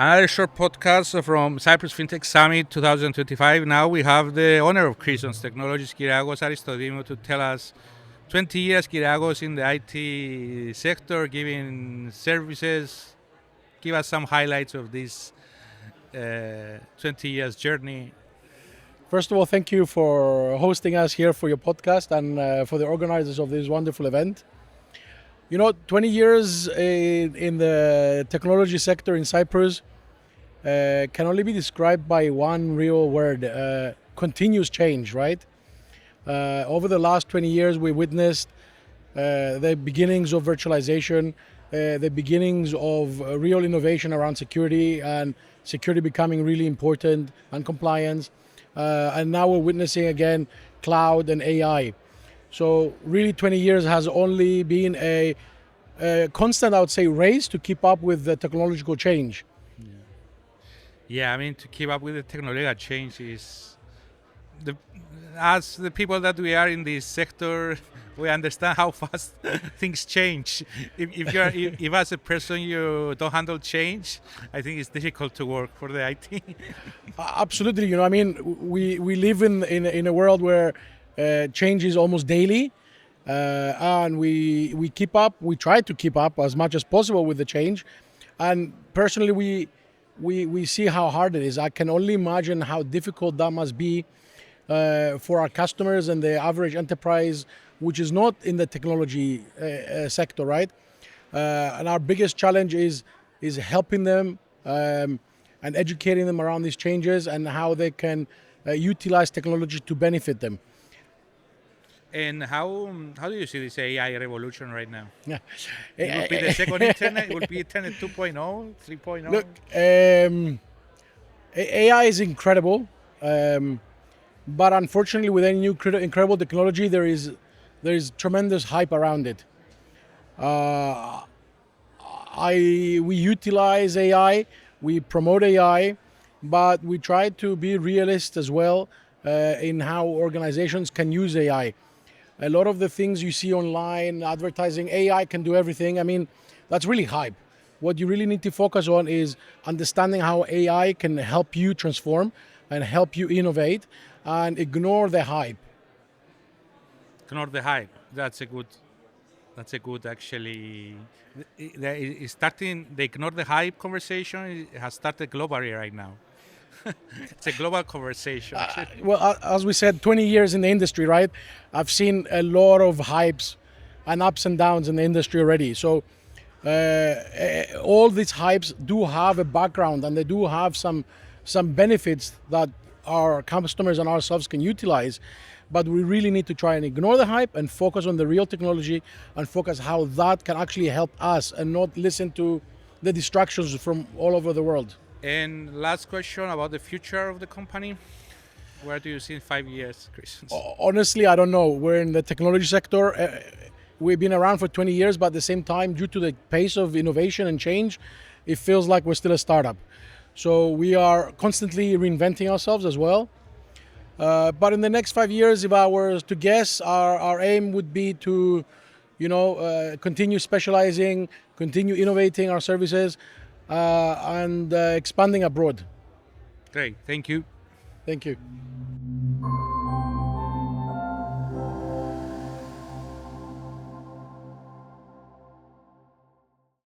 Another short podcast from Cyprus Fintech Summit 2025. Now we have the owner of Chrisons Technologies, Kyriakos Aristodemou, to tell us 20 years Kyriakos in the IT sector, giving services. Give us some highlights of this 20 years journey. First of all, thank you for hosting us here for your podcast and for the organizers of this wonderful event. 20 years in the technology sector in Cyprus can only be described by one real word, continuous change, right? Over the last 20 years, we witnessed the beginnings of virtualization, the beginnings of real innovation around security and security becoming really important and compliance. And now we're witnessing again cloud and AI. So really 20 years has only been a constant, I would say, race to keep up with the technological change. Yeah, I mean, to keep up with the technological change is, as the people that we are in this sector, we understand how fast things change. If as a person you don't handle change, I think it's difficult to work for the IT. Absolutely, we live in a world where change is almost daily, and we keep up. We try to keep up as much as possible with the change, and personally, we see how hard it is. I can only imagine how difficult that must be for our customers and the average enterprise, which is not in the technology sector, right? And our biggest challenge is helping them and educating them around these changes and how they can utilize technology to benefit them. And how do you see this AI revolution right now? Yeah. It would be the second internet. It would be internet 2.0, 3.0. Look, AI is incredible, but unfortunately, with any new incredible technology, there is tremendous hype around it. We utilize AI, we promote AI, but we try to be realist as well in how organizations can use AI. A lot of the things you see online, advertising, AI can do everything. I mean, that's really hype. What you really need to focus on is understanding how AI can help you transform and help you innovate, and ignore the hype. Ignore the hype. That's a good actually. Starting the ignore the hype conversation has started globally right now. It's a global conversation. Well, as we said, 20 years in the industry, right? I've seen a lot of hypes and ups and downs in the industry already. So all these hypes do have a background, and they do have some benefits that our customers and ourselves can utilize. But we really need to try and ignore the hype and focus on the real technology and focus how that can actually help us and not listen to the distractions from all over the world. And last question about the future of the company. Where do you see in 5 years, Chrisons? Honestly, I don't know. We're in the technology sector. We've been around for 20 years, but at the same time, due to the pace of innovation and change, it feels like we're still a startup. So we are constantly reinventing ourselves as well. But in the next 5 years, if I were to guess, our aim would be to, continue specializing, continue innovating our services, and expanding abroad. Great, thank you. Thank you.